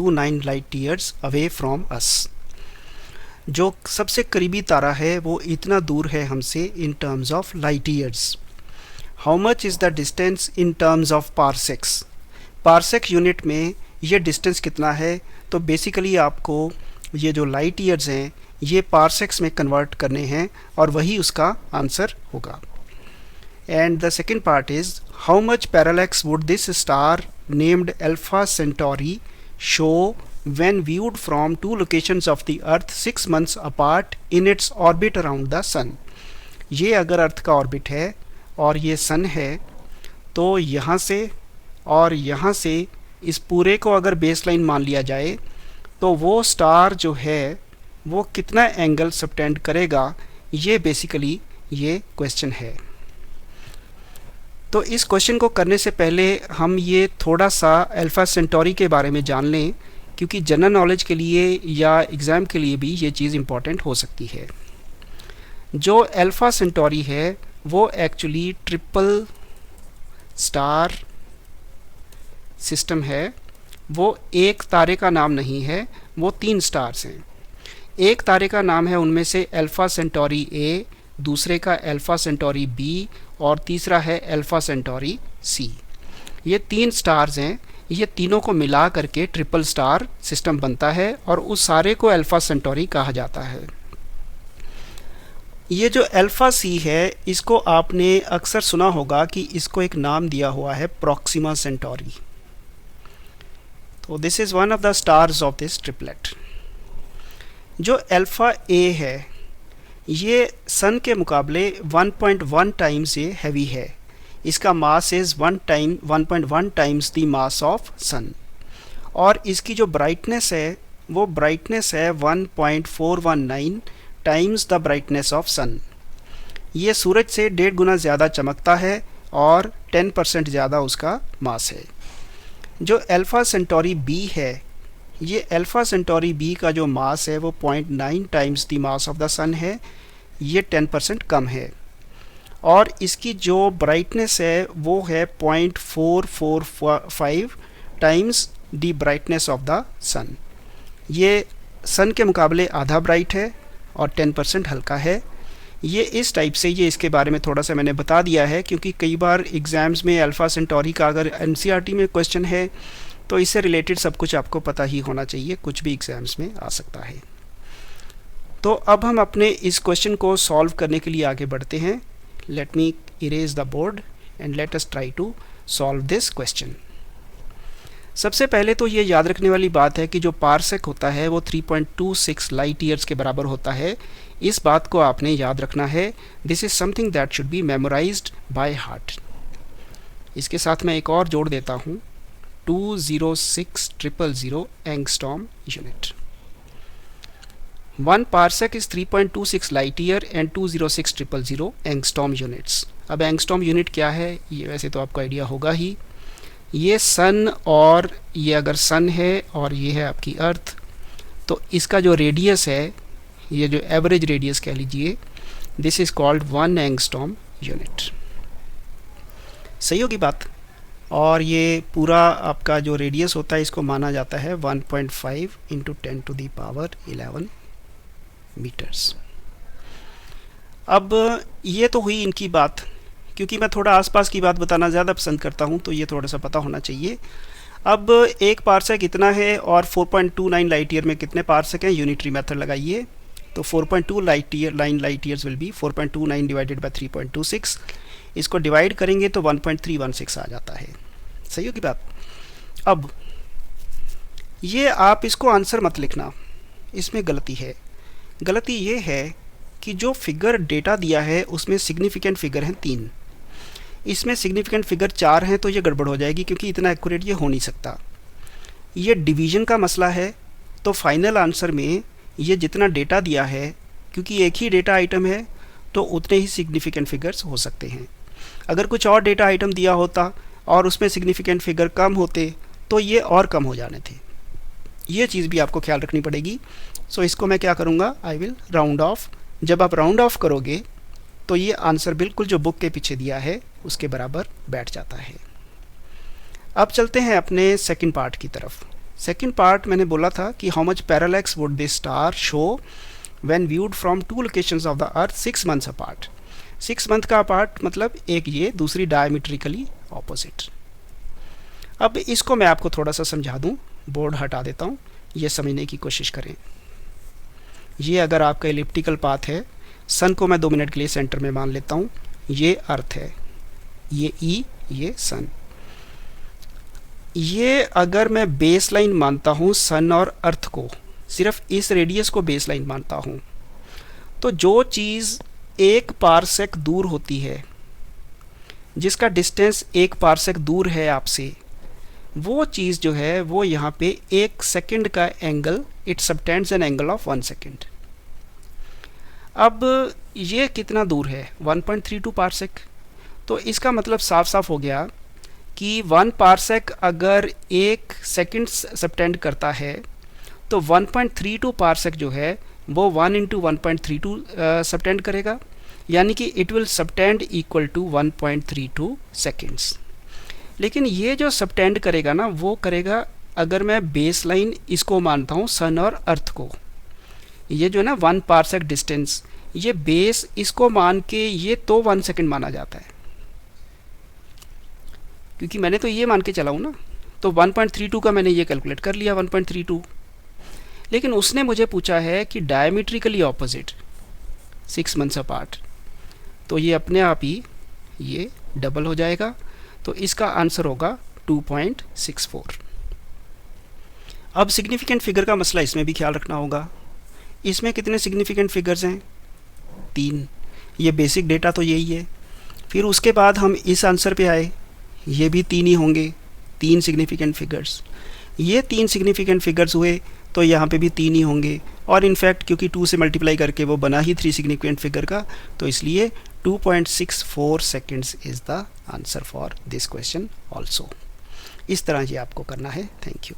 4.29 light years away from us. जो सबसे करीबी तारा है वो इतना दूर है हमसे in terms of light years. How much is the distance in terms of parsecs. Parsec unit में ये डिस्टेंस कितना है, तो बेसिकली आपको ये जो लाइट ईयर्स हैं ये पारसेक्स में कन्वर्ट करने हैं और वही उसका आंसर होगा। And the second part is how much parallax would this star named alpha Centauri show when viewed from two locations of the earth 6 months apart in its orbit around the sun। ये अगर अर्थ का orbit है और ये सन है तो यहाँ से और यहाँ से इस पूरे को अगर बेसलाइन मान लिया जाए तो वो स्टार जो है वो कितना एंगल सबटेंड करेगा, ये बेसिकली ये क्वेश्चन है। तो इस क्वेश्चन को करने से पहले हम ये थोड़ा सा अल्फा सेंटोरी के बारे में जान लें, क्योंकि जनरल नॉलेज के लिए या एग्ज़ाम के लिए भी ये चीज़ इम्पॉर्टेंट हो सकती है। जो अल्फा सेंटोरी है वो एक्चुअली ट्रिपल स्टार सिस्टम है। वो एक तारे का नाम नहीं है, वो 3 स्टार्स हैं। एक तारे का नाम है उनमें से अल्फा सेंटोरी ए, दूसरे का अल्फा सेंटोरी बी और तीसरा है अल्फा सेंटोरी सी। ये 3 स्टार्स हैं, ये तीनों को मिला करके ट्रिपल स्टार सिस्टम बनता है और उस सारे को अल्फा सेंटोरी कहा जाता है। ये जो अल्फा सी है इसको आपने अक्सर सुना होगा कि इसको एक नाम दिया हुआ है प्रॉक्सिमा सेंटोरी। तो this is one of the stars of this triplet. जो अल्फा ए है ये सन के मुकाबले 1.1 टाइम्स ये हैवी है। इसका mass is 1.1 times the mass of sun और इसकी जो ब्राइटनेस है वो ब्राइटनेस है 1.419 times the brightness of sun. ये सूरज से 1.5 गुना ज़्यादा चमकता है और 10% ज़्यादा उसका मास है। जो अल्फा सेंटोरी बी है, ये अल्फा सेंटोरी बी का जो मास है वो 0.9 times the mass of the sun है, ये 10% कम है और इसकी जो ब्राइटनेस है वो है 0.445 times the brightness of the sun. ये सन के मुकाबले आधा ब्राइट है और 10% हल्का है। ये इस टाइप से, ये इसके बारे में थोड़ा सा मैंने बता दिया है क्योंकि कई बार एग्ज़ाम्स में अल्फ़ा सेंटोरी का अगर एनसीईआरटी में क्वेश्चन है तो इससे रिलेटेड सब कुछ आपको पता ही होना चाहिए, कुछ भी एग्ज़ाम्स में आ सकता है। तो अब हम अपने इस क्वेश्चन को सॉल्व करने के लिए आगे बढ़ते हैं। Let me erase the board and let us try to solve this question। सबसे पहले तो ये याद रखने वाली बात है कि जो पारसेक होता है वो 3.26 लाइट ईयर्स के बराबर होता है। इस बात को आपने याद रखना है। This is something that should be memorised by heart. इसके साथ मैं एक और जोड़ देता हूँ, 206,000 angstrom unit. 1 parsec is 3.26 light year and 206,000 angstrom units. अब एंगस्ट्रॉम यूनिट क्या है ये वैसे तो आपको आइडिया होगा ही। ये सन और ये अगर सन है और ये है आपकी अर्थ, तो इसका जो रेडियस है, ये जो एवरेज रेडियस कह लीजिए, this is called 1 angstrom unit. सही होगी बात। और ये पूरा आपका जो रेडियस होता है इसको माना जाता है 1.5 × 10⁻11 मीटर्स। अब ये तो हुई इनकी बात, क्योंकि मैं थोड़ा आसपास की बात बताना ज़्यादा पसंद करता हूँ तो ये थोड़ा सा पता होना चाहिए। अब एक पारसेक इतना है और 4.29 लाइट ईयर में कितने पारसेक हैं, यूनिटरी मेथड लगाइए। तो 4.2 light years will be 4.29 divided by 3.26। इसको डिवाइड करेंगे तो 1.316 आ जाता है। सही होगी बात। अब ये आप इसको आंसर मत लिखना, इसमें गलती है। गलती ये है कि जो फिगर डेटा दिया है उसमें सिग्निफिकेंट फिगर हैं 3, इसमें सिग्निफिकेंट फिगर 4 हैं, तो ये गड़बड़ हो जाएगी क्योंकि इतना एक्यूरेट ये हो नहीं सकता। ये डिवीज़न का मसला है, तो फाइनल आंसर में ये जितना डेटा दिया है, क्योंकि एक ही डेटा आइटम है तो उतने ही सिग्निफिकेंट फिगर्स हो सकते हैं। अगर कुछ और डेटा आइटम दिया होता और उसमें सिग्निफिकेंट फिगर कम होते तो ये और कम हो जाने थे। ये चीज़ भी आपको ख्याल रखनी पड़ेगी। सो इसको मैं क्या करूँगा, आई विल राउंड ऑफ। जब आप राउंड ऑफ करोगे तो ये आंसर बिल्कुल जो बुक के पीछे दिया है उसके बराबर बैठ जाता है। अब चलते हैं अपने सेकंड पार्ट की तरफ। सेकंड पार्ट मैंने बोला था कि how much parallax would this star show when viewed from two locations of the earth 6 months apart. 6 month का अपार्ट मतलब एक ये, दूसरी डायमीट्रिकली ऑपोजिट। अब इसको मैं आपको थोड़ा सा समझा दूं, बोर्ड हटा देता हूं, ये समझने की कोशिश करें। ये अगर आपका एलिप्टिकल पाथ है, सन को मैं 2 मिनट के लिए सेंटर में मान लेता हूँ, ये अर्थ है, ये ई, ये सन। ये अगर मैं बेस लाइन मानता हूँ सन और अर्थ को, सिर्फ इस रेडियस को बेस लाइन मानता हूँ, तो जो चीज़ 1 पारसेक दूर होती है, जिसका डिस्टेंस 1 पारसेक दूर है आपसे, वो चीज़ जो है वो यहाँ पे 1 सेकंड का angle, it subtends an angle of 1 second. अब ये कितना दूर है, 1.32 पारसेक। तो इसका मतलब साफ साफ हो गया कि 1 पारसेक अगर 1 सेकंड सबटेंड करता है तो 1.32 पारसेक जो है वो 1 इंटू 1.32 सबटेंड करेगा, यानी कि it will subtend equal to 1.32 seconds. लेकिन ये जो सबटेंड करेगा ना, वो करेगा, अगर मैं बेस लाइन इसको मानता हूँ सन और अर्थ को, ये जो है ना 1 पारसेक डिस्टेंस, ये बेस इसको मान के ये तो 1 सेकंड माना जाता है, क्योंकि मैंने तो ये मान के चला हूँ ना, तो 1.32 का मैंने ये कैलकुलेट कर लिया 1.32। लेकिन उसने मुझे पूछा है कि डायमीट्रिकली ऑपोजिट 6 मंथ्स अपार्ट, तो ये अपने आप ही ये डबल हो जाएगा, तो इसका आंसर होगा 2.64। अब सिग्निफिकेंट फिगर का मसला इसमें भी ख्याल रखना होगा। इसमें कितने सिग्निफिकेंट फिगर्स हैं, 3। ये बेसिक डेटा तो यही है। फिर उसके बाद हम इस आंसर पे आए, ये भी 3 ही होंगे, 3 सिग्निफिकेंट फिगर्स। ये 3 सिग्निफिकेंट फिगर्स हुए तो यहाँ पे भी 3 ही होंगे, और इनफैक्ट क्योंकि 2 से मल्टीप्लाई करके वो बना ही 3 सिग्निफिकेंट फिगर का, तो इसलिए 2.64 seconds is the answer for this question also. इस तरह ये आपको करना है। Thank you.